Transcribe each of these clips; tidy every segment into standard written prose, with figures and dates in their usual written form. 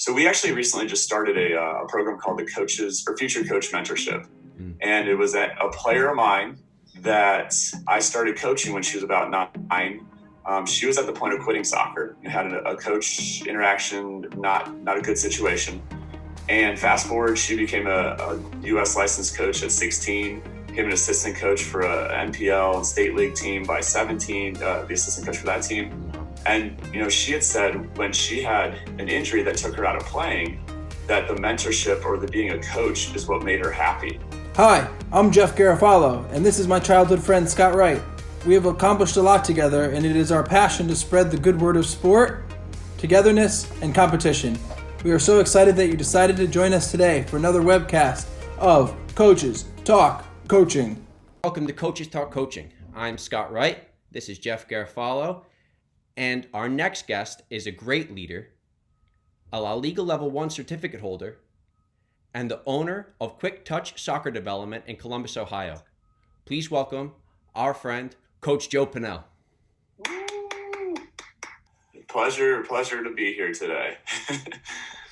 So we actually recently just started a program called the Coaches or Future Coach Mentorship. And it was a player of mine that I started coaching when she was about 9. She was at the point of quitting soccer and had a coach interaction, not a good situation. And fast forward, she became a U.S. licensed coach at 16, became an assistant coach for a NPL and state league team by 17, the assistant coach for that team. And, she had said when she had an injury that took her out of playing, that the mentorship or the being a coach is what made her happy. Hi, I'm Jeff Garofalo, and this is my childhood friend Scott Wright. We have accomplished a lot together, and it is our passion to spread the good word of sport, togetherness, and competition. We are so excited that you decided to join us today for another webcast of Coaches Talk Coaching. Welcome to Coaches Talk Coaching. I'm Scott Wright. This is Jeff Garofalo. And our next guest is a great leader, a LaLiga Level 1 certificate holder, and the owner of Quick Touch Soccer Development in Columbus, Ohio. Please welcome our friend, Coach Joe Pennell. Pleasure to be here today.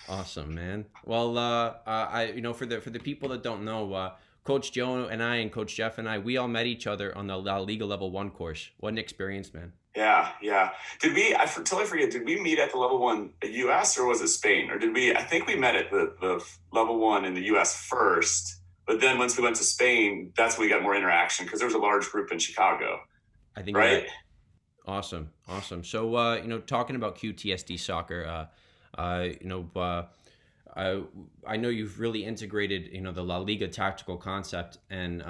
Awesome, man. Well, for the people that don't know, Coach Joe and I and Coach Jeff and I, we all met each other on the LaLiga Level 1 course. What an experience, man. Yeah. Did we, until I forget, did we meet at the level 1 US or was it Spain? Or I think we met at the level 1 in the US first, but then once we went to Spain, that's when we got more interaction because there was a large group in Chicago. I think, right? Awesome. So, talking about QTSD soccer, I know you've really integrated, the La Liga tactical concept and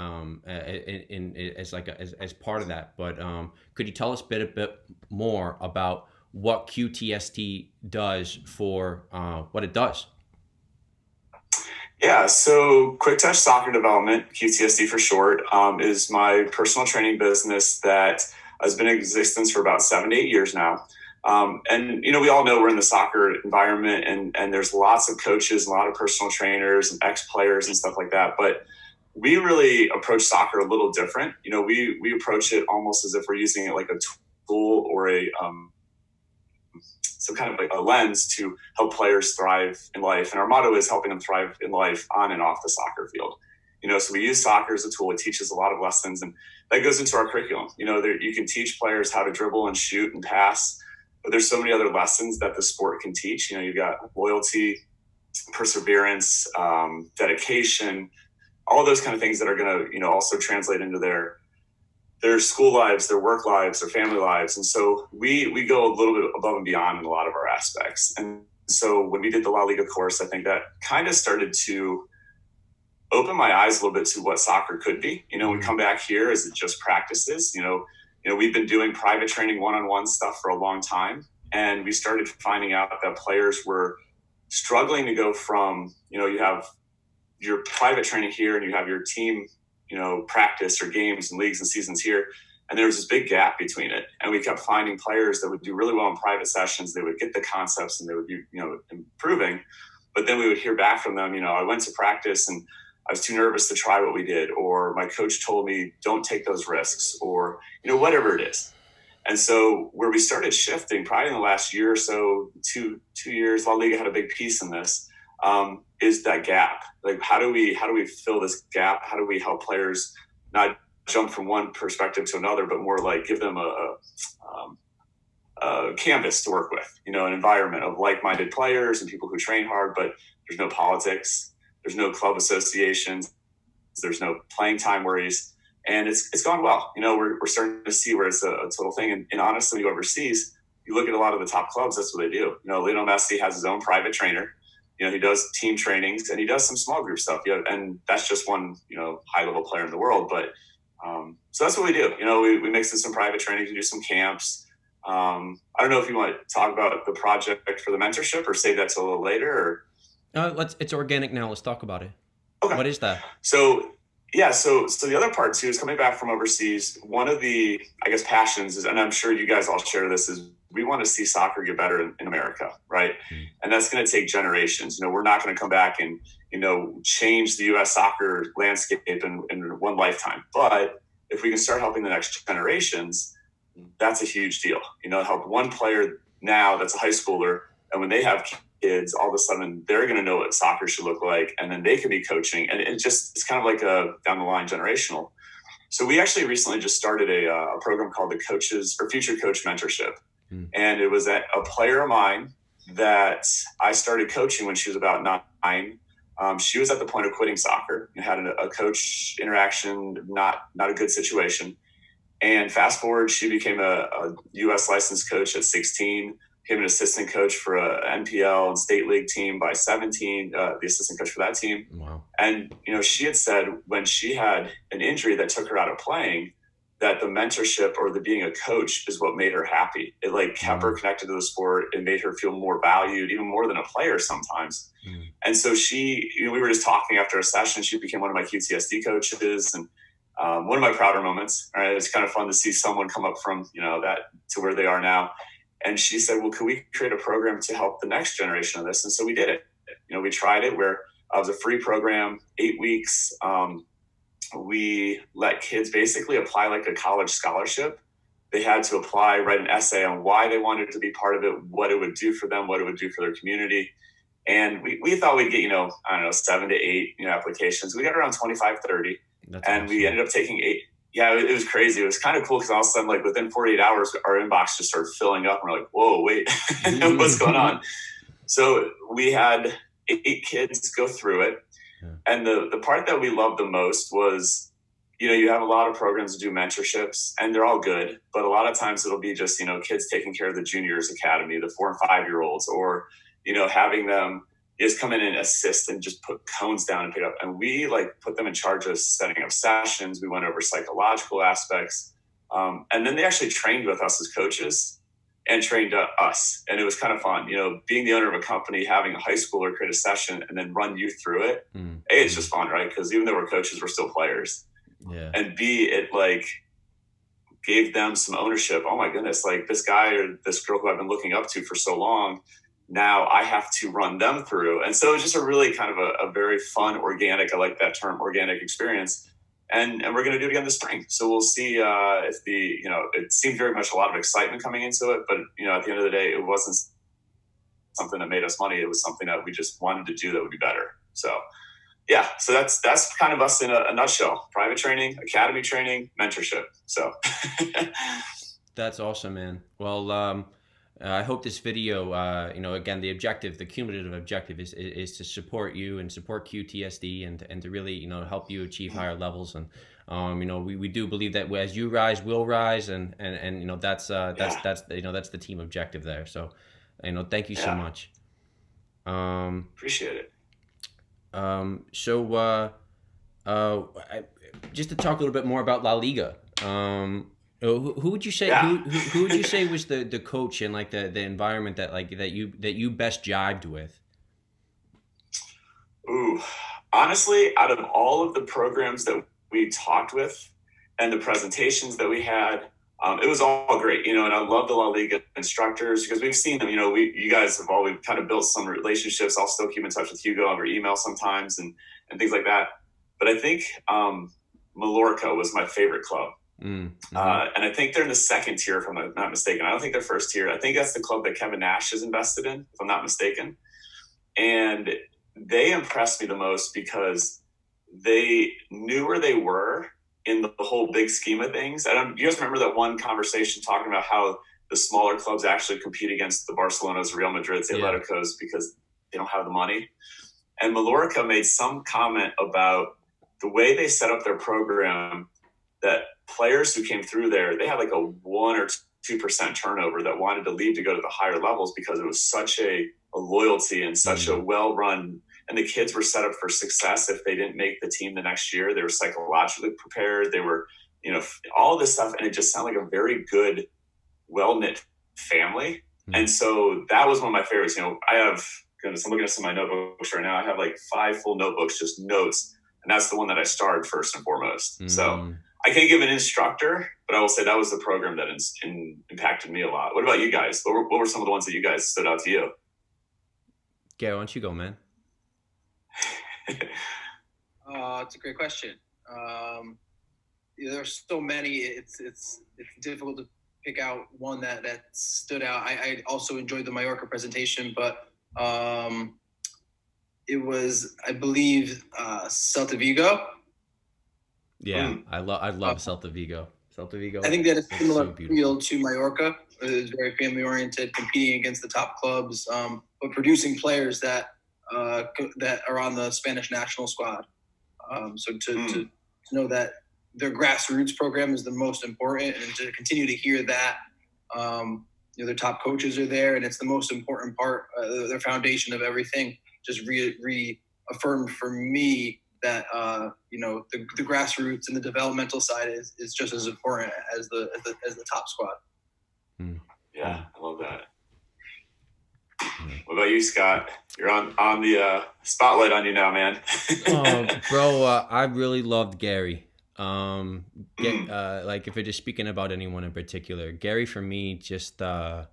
as part of that. But could you tell us a bit more about what QTSD does for what it does? Yeah, so Quick Touch Soccer Development, QTSD for short, is my personal training business that has been in existence for about 7 to 8 years now. And we all know we're in the soccer environment and there's lots of coaches, a lot of personal trainers and ex-players and stuff like that. But we really approach soccer a little different. We approach it almost as if we're using it like a tool or some kind of like a lens to help players thrive in life. And our motto is helping them thrive in life on and off the soccer field. So we use soccer as a tool. It teaches a lot of lessons and that goes into our curriculum. You can teach players how to dribble and shoot and pass. But there's so many other lessons that the sport can teach. You've got loyalty, perseverance, dedication, all those kind of things that are going to, also translate into their school lives, their work lives, their family lives. And so we go a little bit above and beyond in a lot of our aspects. And so when we did the La Liga course, I think that kind of started to open my eyes a little bit to what soccer could be. We come back here as it just practices, we've been doing private training one-on-one stuff for a long time. And we started finding out that players were struggling to go from, you have your private training here and you have your team, practice or games and leagues and seasons here. And there was this big gap between it. And we kept finding players that would do really well in private sessions. They would get the concepts and they would be, improving. But then we would hear back from them, I went to practice and I was too nervous to try what we did, or my coach told me, don't take those risks, or, whatever it is. And so where we started shifting probably in the last year or so, two years, La Liga had a big piece in this, is that gap. Like, how do we fill this gap? How do we help players not jump from one perspective to another, but more like give them a canvas to work with, an environment of like-minded players and people who train hard, but there's no politics. There's no club associations. There's no playing time worries. And it's gone well. We're starting to see where it's a total thing. And honestly, when you go overseas, you look at a lot of the top clubs, that's what they do. Lionel Messi has his own private trainer. He does team trainings and he does some small group stuff. And that's just one, high-level player in the world. But so that's what we do. We mix in some private trainings, we do some camps. I don't know if you want to talk about the project for the mentorship or save that till a little later or... It's organic now. Let's talk about it. Okay. What is that? So the other part too is coming back from overseas. One of the, passions is, and I'm sure you guys all share this, is we want to see soccer get better in America, right? Mm-hmm. And that's going to take generations. We're not going to come back and, change the U.S. soccer landscape in one lifetime. But if we can start helping the next generations, that's a huge deal. Help one player now that's a high schooler, and when they have kids, all of a sudden they're going to know what soccer should look like, and then they can be coaching. And it's kind of like a down the line generational. So we actually recently just started a program called the Coaches or Future Coach Mentorship. And it was a player of mine that I started coaching when she was about 9. She was at the point of quitting soccer and had a coach interaction, not a good situation. And fast forward, she became a U.S. licensed coach at 16, became an assistant coach for a NPL and state league team by 17, the assistant coach for that team. Wow. And, she had said when she had an injury that took her out of playing, that the mentorship or the being a coach is what made her happy. It like kept her connected to the sport. It made her feel more valued, even more than a player sometimes. And so she, we were just talking after a session, she became one of my QTSD coaches, and one of my prouder moments. Right? It's kind of fun to see someone come up from, that to where they are now. And she said, well, could we create a program to help the next generation of this? And so we did it. We tried it where it was a free program, 8 weeks. We let kids basically apply like a college scholarship. They had to apply, write an essay on why they wanted to be part of it, what it would do for them, what it would do for their community. And we thought we'd get, 7 to 8 applications. We got around 25, 30. That's and awesome. We ended up taking 8. Yeah, it was crazy. It was kind of cool because all of a sudden, like within 48 hours, our inbox just started filling up. And we're like, whoa, wait, what's going on? So we had 8 kids go through it. Yeah. And the part that we loved the most was, you have a lot of programs to do mentorships and they're all good, but a lot of times it'll be just, kids taking care of the juniors academy, the 4 and 5-year-olds, or, having them just come in and assist and just put cones down and pick up. And we put them in charge of setting up sessions. We went over psychological aspects. And then they actually trained with us as coaches and trained us. And it was kind of fun, being the owner of a company, having a high schooler create a session and then run you through it. A, it's just fun, right? Because even though we're coaches, we're still players. Yeah. And B, it gave them some ownership. Oh my goodness, this guy or this girl who I've been looking up to for so long, now I have to run them through. And so it's just a really kind of a very fun, organic, I like that term, organic experience. And we're going to do it again this spring. So we'll see if it seemed very much a lot of excitement coming into it. But, at the end of the day, it wasn't something that made us money. It was something that we just wanted to do that would be better. So, yeah, so that's kind of us in a nutshell. Private training, academy training, mentorship. So that's awesome, man. Well, I hope this video, again, the cumulative objective is to support you and support QTSD and to really, help you achieve higher levels. And, we do believe that as you rise, we'll rise. And that's the team objective there. So, thank you so much. Appreciate it. Just to talk a little bit more about LaLiga, who would you say who would you say was the coach and the environment that you best jibed with? Ooh, honestly, out of all of the programs that we talked with and the presentations that we had, it was all great, and I love the LaLiga instructors because we've seen them. You guys have we've kind of built some relationships. I'll still keep in touch with Hugo over email sometimes and things like that. But I think Mallorca was my favorite club. And I think they're in the second tier, if I'm not mistaken. I don't think they're first tier. I think that's the club that Kevin Nash is invested in, if I'm not mistaken. And they impressed me the most because they knew where they were in the whole big scheme of things. You guys remember that one conversation talking about how the smaller clubs actually compete against the Barcelonas, Real Madrids, the Atleticos because they don't have the money? And Mallorca made some comment about the way they set up their program, that players who came through there, they had like a 1 or 2% turnover that wanted to leave to go to the higher levels because it was such a loyalty and such a well-run, and the kids were set up for success if they didn't make the team the next year. They were psychologically prepared. They were, all this stuff. And it just sounded like a very good, well-knit family. And so that was one of my favorites. I'm looking at some of my notebooks right now. I have 5 full notebooks, just notes. And that's the one that I starred first and foremost. So I can't give an instructor, but I will say that was the program that impacted me a lot. What about you guys? What were some of the ones that you guys stood out to you? Gary, why don't you go, man? It's a great question. There's so many. It's difficult to pick out one that stood out. I also enjoyed the Mallorca presentation, but It was, I believe, Celta Vigo. Yeah, I love Celta Vigo. Celta Vigo. I think they had a looks similar so beautiful. feel to Mallorca. It was very family oriented, competing against the top clubs, but producing players that are on the Spanish national squad. So to know that their grassroots program is the most important, and to continue to hear that their top coaches are there, and it's the most important part, their foundation of everything. Just reaffirmed for me that the grassroots and the developmental side is just as important as the top squad. Yeah, I love that. What about you, Scott? You're on the spotlight on you now, man. Bro, I really loved Gary. Like if we're just speaking about anyone in particular, Gary for me just like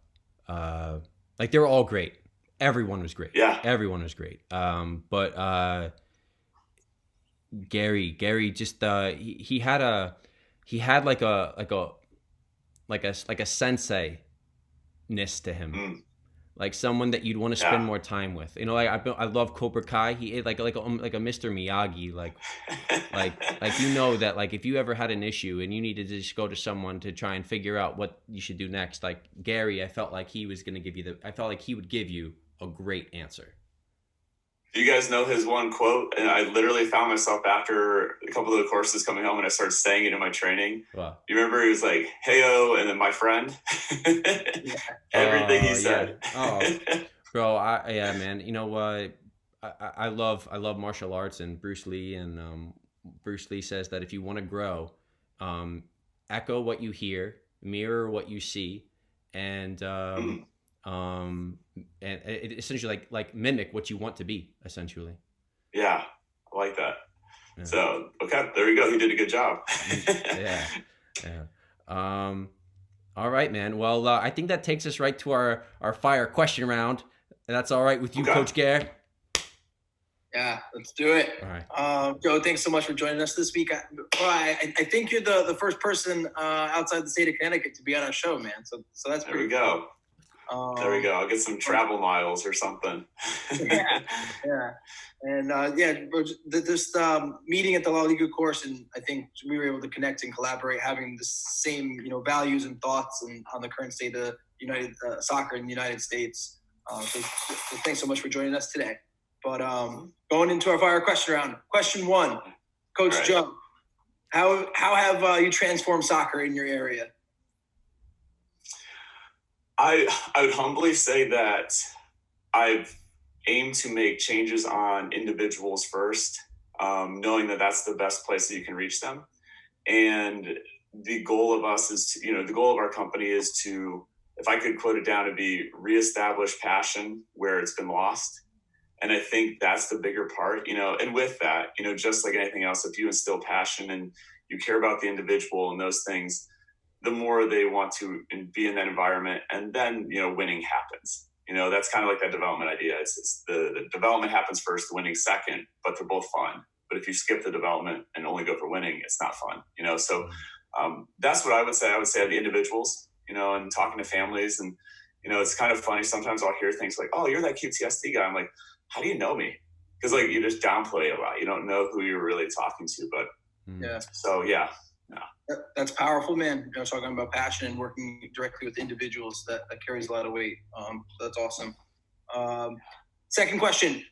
they were all great. Everyone was great. Yeah, everyone was great. But Gary just he had like a sensei-ness to him. Like someone that you'd want to spend more time with. Like I love Cobra Kai. He like a Mr. Miyagi. Like that. Like if you ever had an issue and you needed to just go to someone to try and figure out what you should do next, like Gary, I felt like he was going to give you I felt like he would give you a great answer. Do you guys know his one quote? And I literally found myself after a couple of the courses coming home and I started saying it in my training. Wow. You remember he was like, "Hey-o," and then "my friend." Everything he said. Yeah. Oh, bro, man. You know what? I love martial arts and Bruce Lee, and Bruce Lee says that if you want to grow, echo what you hear, mirror what you see, and it essentially like mimic what you want to be, essentially. Yeah, I like that. Yeah. So okay, there you go. He did a good job. Yeah. All right, man. Well, I think that takes us right to our fire question round. That's all right with you, Coach Gare? Yeah, let's do it. All right. Joe, thanks so much for joining us this week. I think you're the first person outside the state of Connecticut to be on our show, man. So that's there we go. There we go. I'll get some travel miles or something. Yeah. And this meeting at the LaLiga course, and I think we were able to connect and collaborate, having the same values and thoughts on the current state of United soccer in the United States. So thanks so much for joining us today. But going into our fire question round, question 1, Coach Joe, how have you transformed soccer in your area? I would humbly say that I've aimed to make changes on individuals first, knowing that that's the best place that you can reach them. And the goal of us is to, the goal of our company is to, if I could quote it down, to be reestablish passion where it's been lost. And I think that's the bigger part, and with that, just like anything else, if you instill passion and you care about the individual and those things, the more they want to be in that environment, and then, winning happens. That's kind of like that development idea. It's the development happens first, the winning second, but they're both fun. But if you skip the development and only go for winning, it's not fun, So that's what I would say. I would say the individuals, and talking to families. And, it's kind of funny. Sometimes I'll hear things like, "Oh, you're that QTSD guy." I'm like, how do you know me? Because you just downplay a lot. You don't know who you're really talking to. But yeah. So yeah. That's powerful, man. Talking about passion and working directly with individuals, that carries a lot of weight. That's awesome. Second question: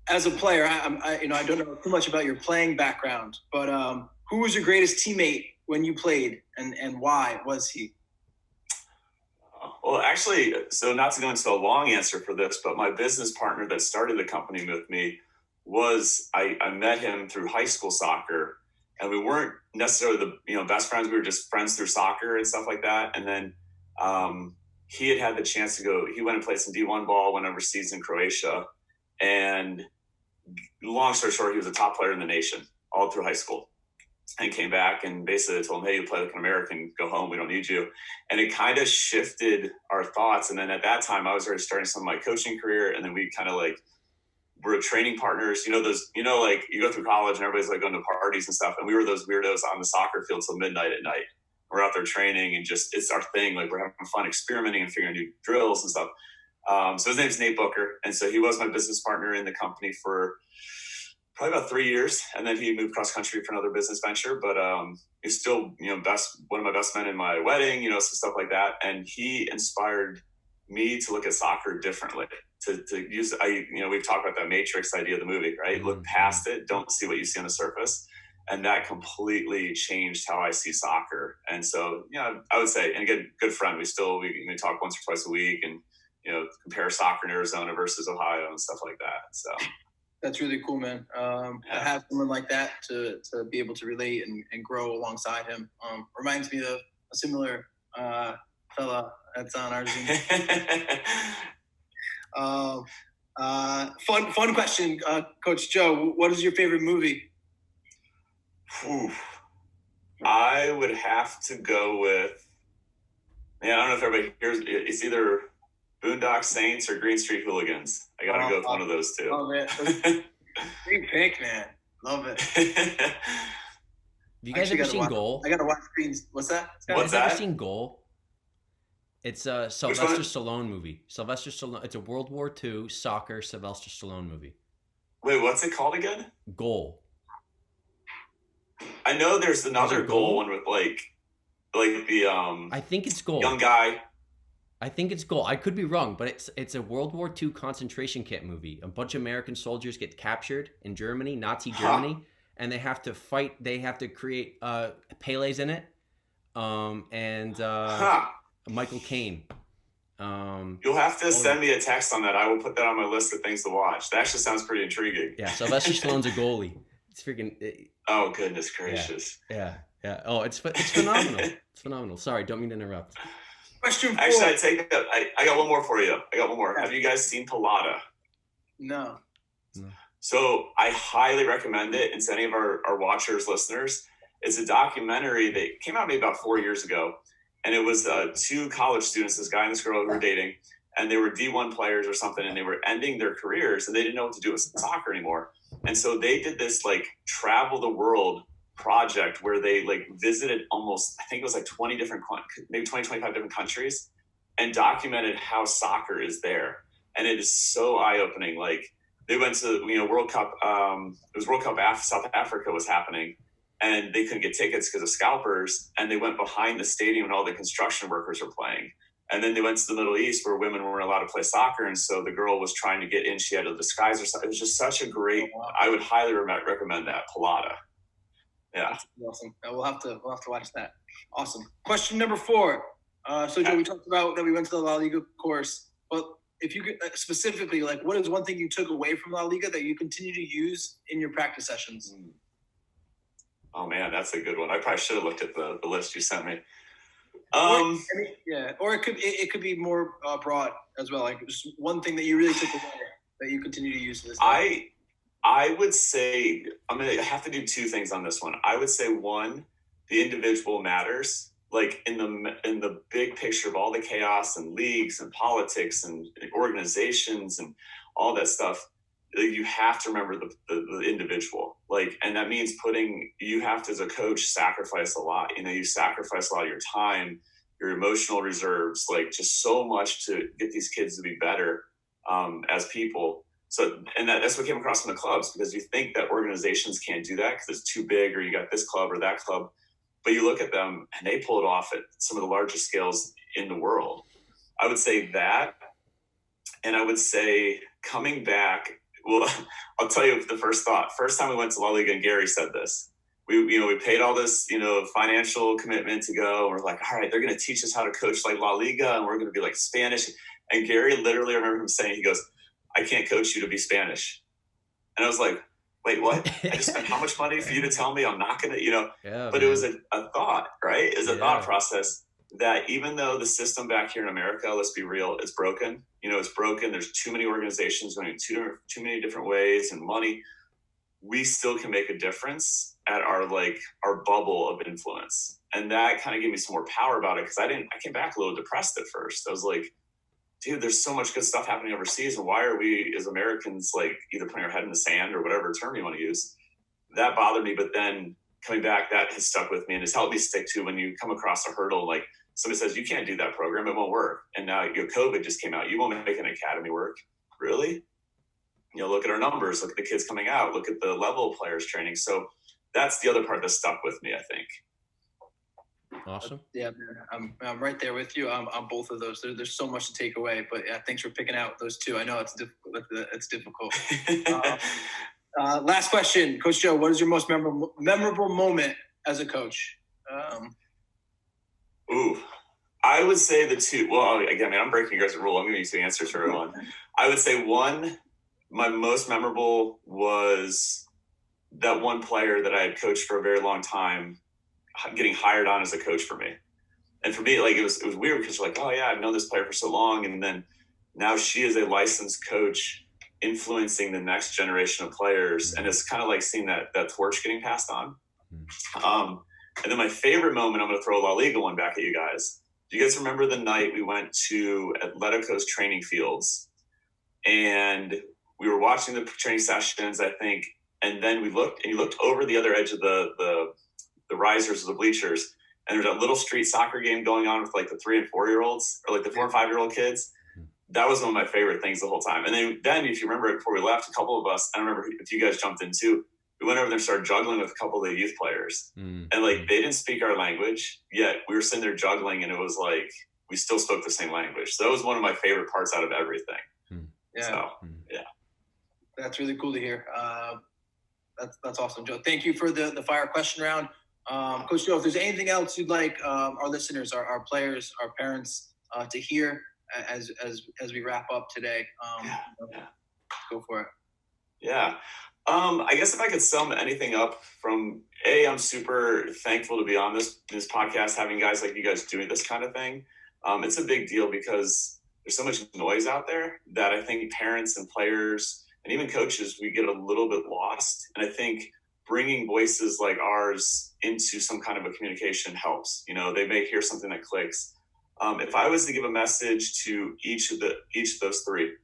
as a player, I don't know too much about your playing background, but who was your greatest teammate when you played, and why was he? Well, actually, so not to go into a long answer for this, but my business partner that started the company with me I met him through high school soccer. And we weren't necessarily the best friends. We were just friends through soccer and stuff like that. And then he had the chance to go. He went and played some D1 ball, went overseas in Croatia. And long story short, he was a top player in the nation all through high school. And came back and basically told him, "Hey, you play like an American. Go home. We don't need you." And it kind of shifted our thoughts. And then at that time, I was already starting some of my coaching career. And then we kind of we're training partners, those, you go through college and everybody's going to parties and stuff. And we were those weirdos on the soccer field till midnight at night. We're out there training and just, it's our thing. We're having fun experimenting and figuring new drills and stuff. So his name's Nate Booker. And so he was my business partner in the company for probably about 3 years. And then he moved cross country for another business venture. But he's still, one of my best men in my wedding, some stuff like that. And he inspired me to look at soccer differently. To use, we've talked about that Matrix idea of the movie, right? Mm-hmm. Look past it. Don't see what you see on the surface. And that completely changed how I see soccer. And so, I would say, and again, good friend, we talk once or twice a week and, compare soccer in Arizona versus Ohio and stuff like that. So that's really cool, man. To have someone like that to be able to relate and grow alongside him reminds me of a similar fella that's on our Zoom. Fun question, Coach Joe. What is your favorite movie? I would have to go with, I don't know if everybody hears, it's either Boondock Saints or Green Street Hooligans. I got to go with one of those two. Love it. Great pick, man. Love it. Have you guys ever seen Goal? I got to watch Greens. What's that? What's that? Ever seen Goal? It's a Sylvester Stallone movie. Sylvester Stallone. It's a World War II soccer Sylvester Stallone movie. Wait, what's it called again? Goal. I know there's another Goal one with like the I think it's Goal. Young guy. I think it's Goal. I could be wrong, but it's a World War II concentration camp movie. A bunch of American soldiers get captured in Germany, Nazi Germany, and they have to fight. They have to create Pele's in it, and Michael Caine. You'll have to send me a text on that. I will put that on my list of things to watch. That actually sounds pretty intriguing. Yeah, Sylvester Stallone's a goalie. It's freaking. Oh goodness gracious! Yeah. Oh, it's phenomenal. It's phenomenal. Sorry, don't mean to interrupt. Question 4. Actually, I got one more for you. Have you guys seen Pilata? No. So I highly recommend it. And to any of our watchers, listeners, it's a documentary that came out maybe about 4 years ago. And it was 2 college students, this guy and this girl who were dating, and they were D1 players or something, and they were ending their careers and they didn't know what to do with soccer anymore. And so they did this travel the world project where they visited almost, I think it was 20 different, maybe 20, 25 different countries, and documented how soccer is there. And it is so eye-opening. They went to, World Cup, it was World Cup South Africa was happening, and they couldn't get tickets because of scalpers. And they went behind the stadium and all the construction workers were playing. And then they went to the Middle East where women weren't allowed to play soccer. And so the girl was trying to get in. She had to disguise herself. It was just such a great, I would highly recommend that, Pilata. Yeah. That's awesome. We'll have to watch that. Awesome. Question number 4. So Joe, we talked about that we went to the La Liga course, but if you could specifically, what is one thing you took away from La Liga that you continue to use in your practice sessions? Oh man, that's a good one. I probably should have looked at the list you sent me. Or it could be more broad as well. Just one thing that you really took away that you continue to use to this day. I would say I'm going to have to do 2 things on this one. I would say 1, the individual matters. In the big picture of all the chaos and leagues and politics and organizations and all that stuff, you have to remember the individual. And that means you have to, as a coach, sacrifice a lot. You sacrifice a lot of your time, your emotional reserves, just so much to get these kids to be better as people. So, and that's what came across in the clubs, because you think that organizations can't do that because it's too big, or you got this club or that club, but you look at them and they pull it off at some of the largest scales in the world. I would say that, and I would say coming back. Well, I'll tell you the first thought. First time we went to La Liga, and Gary said this. We paid all this, financial commitment to go. And we're like, all right, they're going to teach us how to coach like La Liga, and we're going to be like Spanish. And Gary literally, I remember him saying, he goes, I can't coach you to be Spanish. And I was like, wait, what? I just spent how much money for you to tell me I'm not going to, Yeah, but man. It was a thought, right? It was a thought process that even though the system back here in America, let's be real, it's broken. It's broken. There's too many organizations going too many different ways and money. We still can make a difference at our bubble of influence. And that kind of gave me some more power about it, because I came back a little depressed at first. I was like, dude, there's so much good stuff happening overseas. And why are we as Americans either putting our head in the sand or whatever term you want to use? That bothered me. But then coming back, that has stuck with me and has helped me stick to when you come across a hurdle, somebody says, you can't do that program, it won't work. And now COVID just came out. You won't make an academy work. Really? Look at our numbers, look at the kids coming out, look at the level of players training. So that's the other part that stuck with me, I think. Awesome. Yeah, I'm right there with you on both of those. There's so much to take away, but yeah, thanks for picking out those two. I know it's difficult. Last question, Coach Joe. What is your most memorable moment as a coach? I would say the two. Well, again, man, I'm breaking your guys' rule. I'm going to use the answers for everyone. I would say my most memorable was that one player that I had coached for a very long time getting hired on as a coach for me. And for me, like, it was weird because you're like, oh yeah, I've known this player for so long. And then now she is a licensed coach influencing the next generation of players. And it's kind of like seeing that torch getting passed on. And then my favorite moment, I'm going to throw a LaLiga one back at you guys. Do you guys remember the night we went to Atletico's training fields and we were watching the training sessions, I think, and then you looked over the other edge of the risers of the bleachers, and there's that little street soccer game going on with like the 3 and 4 year olds or like the 4 and 5 year old kids. That was one of my favorite things the whole time. And then if you remember, before we left, a couple of us, I don't remember if you guys jumped in too, we went over there and started juggling with a couple of the youth players. And like, they didn't speak our language, yet we were sitting there juggling, and it was like we still spoke the same language. So that was one of my favorite parts out of everything. Yeah. So, yeah. That's really cool to hear. That's awesome, Joe. Thank you for the fire question round. Coach Joe, if there's anything else you'd like our listeners, our players, our parents to hear as we wrap up today, go for it. Yeah. I guess if I could sum anything up from I'm super thankful to be on this podcast, having guys like you guys doing this kind of thing. It's a big deal because there's so much noise out there that I think parents and players and even coaches, we get a little bit lost. And I think bringing voices like ours into some kind of a communication helps. They may hear something that clicks. If I was to give a message to each of those three,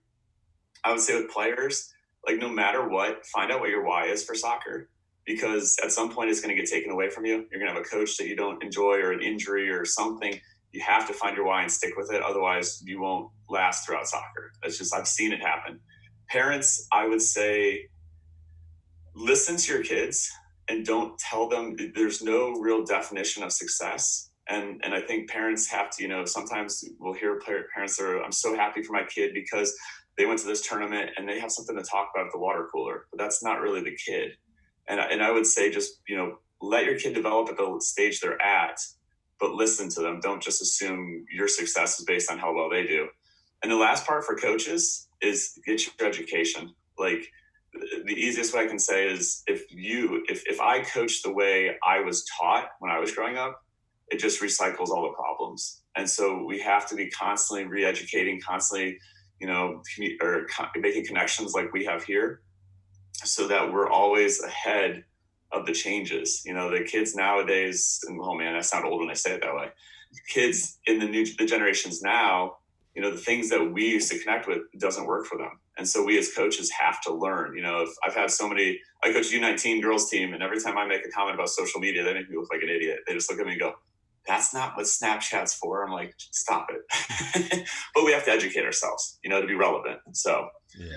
I would say with players, like, no matter what, find out what your why is for soccer, because at some point it's going to get taken away from you. You're going to have a coach that you don't enjoy or an injury or something. You have to find your why and stick with it. Otherwise you won't last throughout soccer. I've seen it happen. Parents, I would say, listen to your kids and don't tell them there's no real definition of success. And I think parents have to, sometimes we'll hear parents that are, I'm so happy for my kid because they went to this tournament and they have something to talk about at the water cooler, but that's not really the kid. And I would say just, let your kid develop at the stage they're at, but listen to them. Don't just assume your success is based on how well they do. And the last part for coaches is get your education. Like, the easiest way I can say is if I coach the way I was taught when I was growing up, it just recycles all the problems. And so we have to be constantly re-educating, constantly, making connections like we have here so that we're always ahead of the changes. The kids nowadays, and oh man, I sound old when I say it that way. Kids in the generations now, the things that we used to connect with doesn't work for them. And so we as coaches have to learn. If I've had I coach U19 girls team, and every time I make a comment about social media, they make me look like an idiot. They just look at me and go, that's not what Snapchat's for. I'm like, stop it. But we have to educate ourselves, to be relevant. So, yeah.